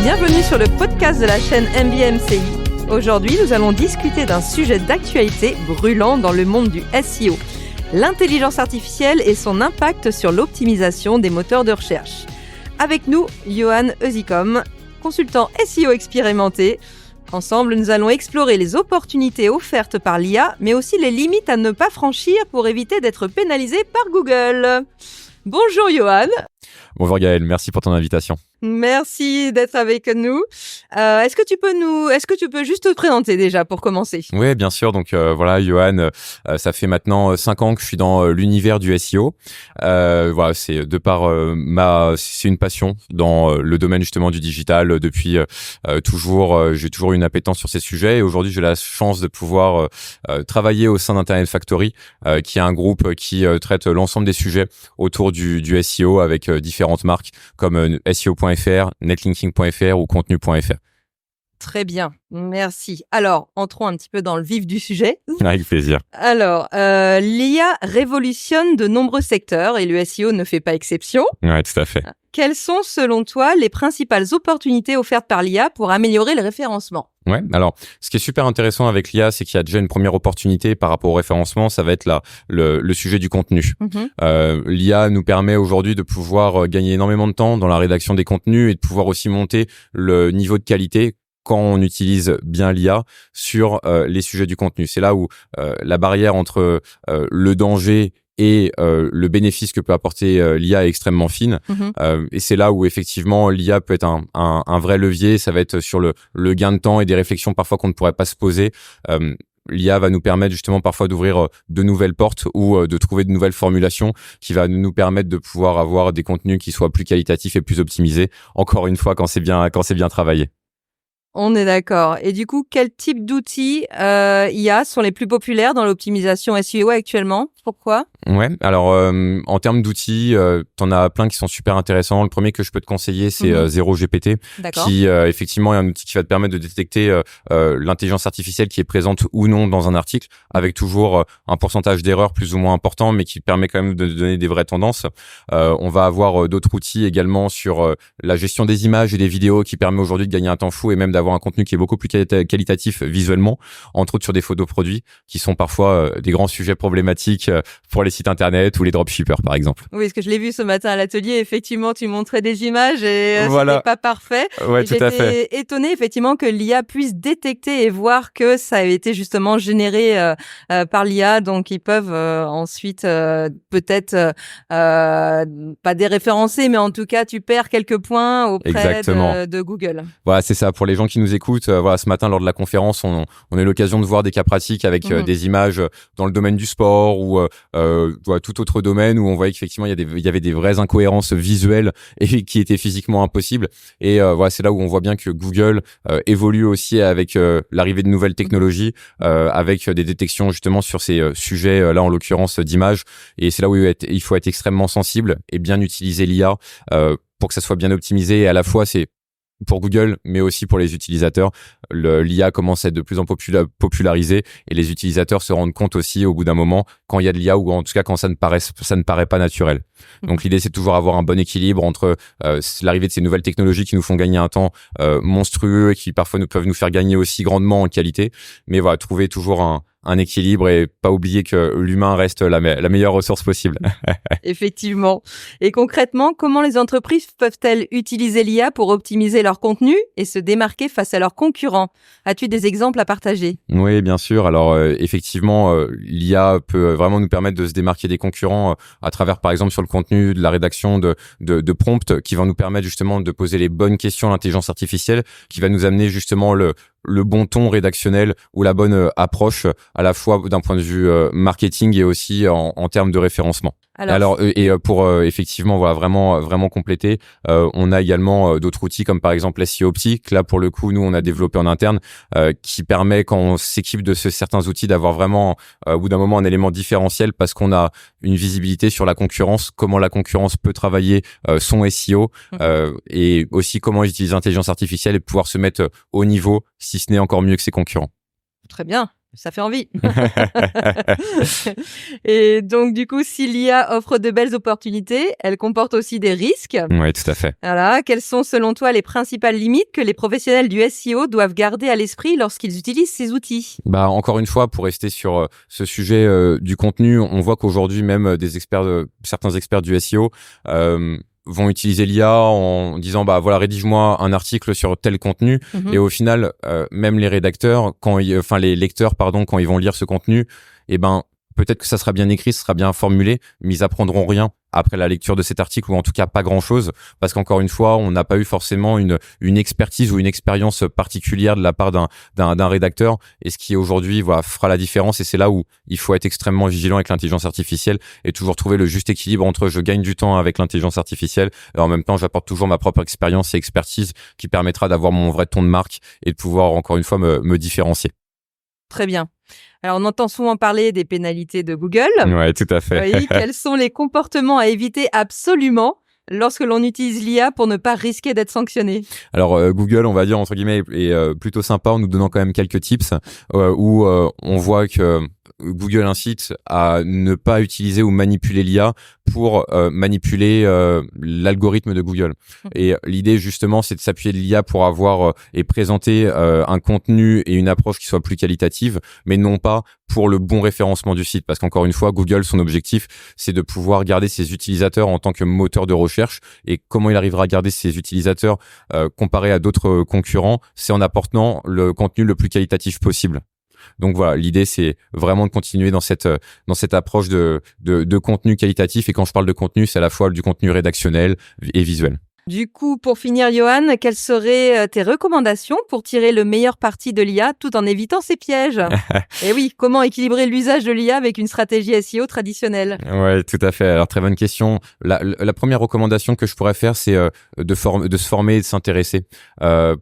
Bienvenue sur le podcast de la chaîne MBMCI. Aujourd'hui, nous allons discuter d'un sujet d'actualité brûlant dans le monde du SEO, l'intelligence artificielle et son impact sur l'optimisation des moteurs de recherche. Avec nous, Johan Eusikom, consultant SEO expérimenté. Ensemble, nous allons explorer les opportunités offertes par l'IA, mais aussi les limites à ne pas franchir pour éviter d'être pénalisé par Google. Bonjour Johan. Bonjour Gaël, merci pour ton invitation. Merci d'être avec nous. Est-ce que tu peux juste te présenter déjà pour commencer ? Oui, bien sûr. Donc voilà, Johan, ça fait maintenant 5 ans que je suis dans l'univers du SEO. Voilà, c'est c'est une passion dans le domaine justement du digital depuis toujours. J'ai toujours eu une appétence sur ces sujets et aujourd'hui j'ai la chance de pouvoir travailler au sein d'Internet Factory, qui est un groupe qui traite l'ensemble des sujets autour du SEO avec différentes marques comme SEO.fr, netlinking.fr ou contenu.fr. Très bien, merci. Alors, entrons un petit peu dans le vif du sujet. Avec plaisir. Alors, l'IA révolutionne de nombreux secteurs et le SEO ne fait pas exception. Oui, tout à fait. Quelles sont, selon toi, les principales opportunités offertes par l'IA pour améliorer le référencement ? Ouais. Alors, ce qui est super intéressant avec l'IA, c'est qu'il y a déjà une première opportunité par rapport au référencement. Ça va être le sujet du contenu. L'IA nous permet aujourd'hui de pouvoir gagner énormément de temps dans la rédaction des contenus et de pouvoir aussi monter le niveau de qualité quand on utilise bien l'IA sur les sujets du contenu. C'est là où la barrière entre le danger et le bénéfice que peut apporter l'IA est extrêmement fine. Et c'est là où effectivement l'IA peut être un vrai levier. Ça va être sur le gain de temps et des réflexions parfois qu'on ne pourrait pas se poser. L'IA va nous permettre justement parfois d'ouvrir de nouvelles portes ou de trouver de nouvelles formulations qui va nous permettre de pouvoir avoir des contenus qui soient plus qualitatifs et plus optimisés. Encore une fois, quand c'est bien travaillé. On est d'accord. Et du coup, quel type d'outils IA sont les plus populaires dans l'optimisation SEO actuellement ? Pourquoi ? Ouais, alors en termes d'outils, t'en as plein qui sont super intéressants. Le premier que je peux te conseiller, c'est Zero GPT, qui effectivement est un outil qui va te permettre de détecter l'intelligence artificielle qui est présente ou non dans un article, avec toujours un pourcentage d'erreurs plus ou moins important, mais qui permet quand même de donner des vraies tendances. On va avoir d'autres outils également sur la gestion des images et des vidéos qui permet aujourd'hui de gagner un temps fou et même d'avoir un contenu qui est beaucoup plus qualitatif visuellement, entre autres sur des photos produits qui sont parfois des grands sujets problématiques pour les sites internet ou les dropshippers par exemple. Oui, parce que je l'ai vu ce matin à l'atelier, effectivement tu montrais des images et voilà. C'était pas parfait. Ouais, tout à fait. J'étais étonnée effectivement que l'IA puisse détecter et voir que ça a été justement généré par l'IA, donc ils peuvent ensuite peut-être pas déréférencer, mais en tout cas tu perds quelques points auprès de Google. Voilà, c'est ça. Pour les gens qui nous écoutent, voilà, ce matin lors de la conférence, on a eu l'occasion de voir des cas pratiques avec des images dans le domaine du sport ou voilà, tout autre domaine où on voyait qu'effectivement il y avait des vraies incohérences visuelles et qui étaient physiquement impossibles. Et voilà, c'est là où on voit bien que Google évolue aussi avec l'arrivée de nouvelles technologies, avec des détections justement sur ces sujets là en l'occurrence d'images. Et c'est là où il faut être extrêmement sensible et bien utiliser l'IA pour que ça soit bien optimisé. Et à la fois c'est pour Google, mais aussi pour les utilisateurs. L'IA commence à être de plus en plus popularisée et les utilisateurs se rendent compte aussi au bout d'un moment quand il y a de l'IA ou en tout cas quand ça ne paraît pas naturel. Donc l'idée c'est toujours avoir un bon équilibre entre l'arrivée de ces nouvelles technologies qui nous font gagner un temps monstrueux et qui parfois peuvent nous faire gagner aussi grandement en qualité. Mais voilà, trouver toujours un équilibre et pas oublier que l'humain reste la meilleure ressource possible. Effectivement. Et concrètement, comment les entreprises peuvent-elles utiliser l'IA pour optimiser leur contenu et se démarquer face à leurs concurrents ? As-tu des exemples à partager ? Oui, bien sûr. Alors effectivement, l'IA peut vraiment nous permettre de se démarquer des concurrents à travers, par exemple, sur le contenu de la rédaction de prompts qui vont nous permettre justement de poser les bonnes questions à l'intelligence artificielle, qui va nous amener justement le bon ton rédactionnel ou la bonne approche à la fois d'un point de vue marketing et aussi en termes de référencement. Alors pour effectivement voilà vraiment compléter, on a également d'autres outils comme par exemple SEO Optique. Là pour le coup nous on a développé en interne qui permet quand on s'équipe de certains outils d'avoir vraiment au bout d'un moment un élément différentiel parce qu'on a une visibilité sur la concurrence, comment la concurrence peut travailler son SEO et aussi comment utiliser l'intelligence artificielle et pouvoir se mettre au niveau si ce n'est encore mieux que ses concurrents. Très bien. Ça fait envie. Et donc, du coup, si l'IA offre de belles opportunités, elle comporte aussi des risques. Oui, tout à fait. Voilà. Quelles sont, selon toi, les principales limites que les professionnels du SEO doivent garder à l'esprit lorsqu'ils utilisent ces outils? Encore une fois, pour rester sur ce sujet du contenu, on voit qu'aujourd'hui, même certains experts du SEO vont utiliser l'IA en disant voilà, rédige-moi un article sur tel contenu. Et au final, même les rédacteurs, les lecteurs, quand ils vont lire ce contenu, peut-être que ça sera bien écrit, ça sera bien formulé, mais ils apprendront rien après la lecture de cet article, ou en tout cas pas grand-chose, parce qu'encore une fois, on n'a pas eu forcément une expertise ou une expérience particulière de la part d'un rédacteur, et ce qui aujourd'hui fera la différence. Et c'est là où il faut être extrêmement vigilant avec l'intelligence artificielle et toujours trouver le juste équilibre entre je gagne du temps avec l'intelligence artificielle et en même temps j'apporte toujours ma propre expérience et expertise qui permettra d'avoir mon vrai ton de marque et de pouvoir encore une fois me différencier. Très bien. Alors, on entend souvent parler des pénalités de Google. Oui, tout à fait. Oui, quels sont les comportements à éviter absolument lorsque l'on utilise l'IA pour ne pas risquer d'être sanctionné? Alors, Google, on va dire, entre guillemets, est plutôt sympa en nous donnant quand même quelques tips où on voit que Google incite à ne pas utiliser ou manipuler l'IA pour manipuler l'algorithme de Google. Et l'idée, justement, c'est de s'appuyer de l'IA pour avoir et présenter un contenu et une approche qui soit plus qualitative, mais non pas pour le bon référencement du site. Parce qu'encore une fois, Google, son objectif, c'est de pouvoir garder ses utilisateurs en tant que moteur de recherche. Et comment il arrivera à garder ses utilisateurs comparé à d'autres concurrents, c'est en apportant le contenu le plus qualitatif possible. Donc voilà, l'idée c'est vraiment de continuer dans cette approche de contenu qualitatif. Et quand je parle de contenu, c'est à la fois du contenu rédactionnel et visuel. Du coup, pour finir, Johan, quelles seraient tes recommandations pour tirer le meilleur parti de l'IA tout en évitant ses pièges? Et oui, comment équilibrer l'usage de l'IA avec une stratégie SEO traditionnelle? Ouais, tout à fait. Alors, très bonne question. La première recommandation que je pourrais faire, c'est de se former et de s'intéresser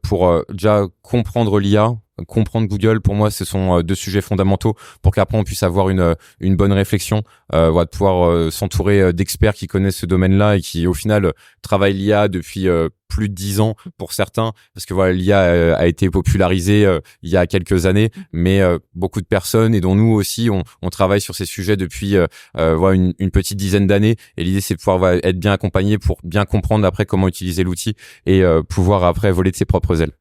pour déjà comprendre l'IA. Comprendre Google, pour moi, ce sont deux sujets fondamentaux pour qu'après on puisse avoir une bonne réflexion, de pouvoir s'entourer d'experts qui connaissent ce domaine-là et qui, au final, travaillent l'IA depuis plus de 10 ans pour certains, parce que l'IA a été popularisée il y a quelques années, mais beaucoup de personnes, et dont nous aussi, on travaille sur ces sujets depuis une petite dizaine d'années. Et l'idée, c'est de pouvoir être bien accompagné pour bien comprendre après comment utiliser l'outil et pouvoir après voler de ses propres ailes.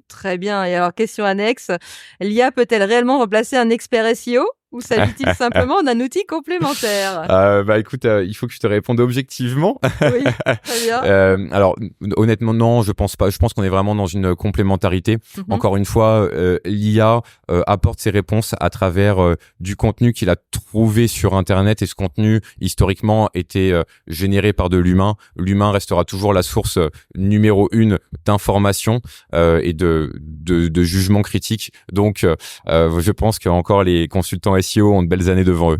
Très bien. Et alors, question annexe, l'IA peut-elle réellement remplacer un expert SEO ou s'agit-il simplement d'un outil complémentaire? Écoute, il faut que je te réponde objectivement. Oui, très bien. Alors, honnêtement, non, je pense pas. Je pense qu'on est vraiment dans une complémentarité. Encore une fois, l'IA apporte ses réponses à travers du contenu qu'il a trouvé sur Internet, et ce contenu, historiquement, était généré par de l'humain. L'humain restera toujours la source numéro 1 d'informations et de jugement critique. Donc, je pense qu'encore les consultants SEO ont de belles années devant eux.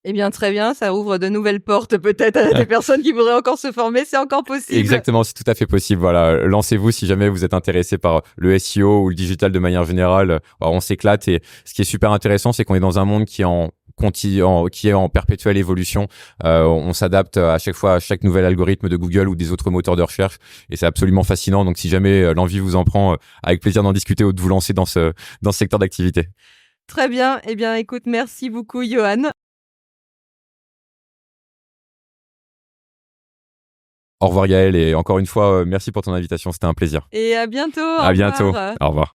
Eh bien, très bien, ça ouvre de nouvelles portes peut-être à des personnes qui voudraient encore se former, c'est encore possible. Exactement, c'est tout à fait possible. Voilà, lancez-vous si jamais vous êtes intéressé par le SEO ou le digital de manière générale. On s'éclate, et ce qui est super intéressant, c'est qu'on est dans un monde qui est en perpétuelle évolution. On s'adapte à chaque fois à chaque nouvel algorithme de Google ou des autres moteurs de recherche, et c'est absolument fascinant. Donc si jamais l'envie vous en prend, avec plaisir d'en discuter ou de vous lancer dans ce secteur d'activité. Très bien. Eh bien, écoute, merci beaucoup, Johan. Au revoir Gaël, et encore une fois, merci pour ton invitation, c'était un plaisir. Et à bientôt. À bientôt. Au revoir.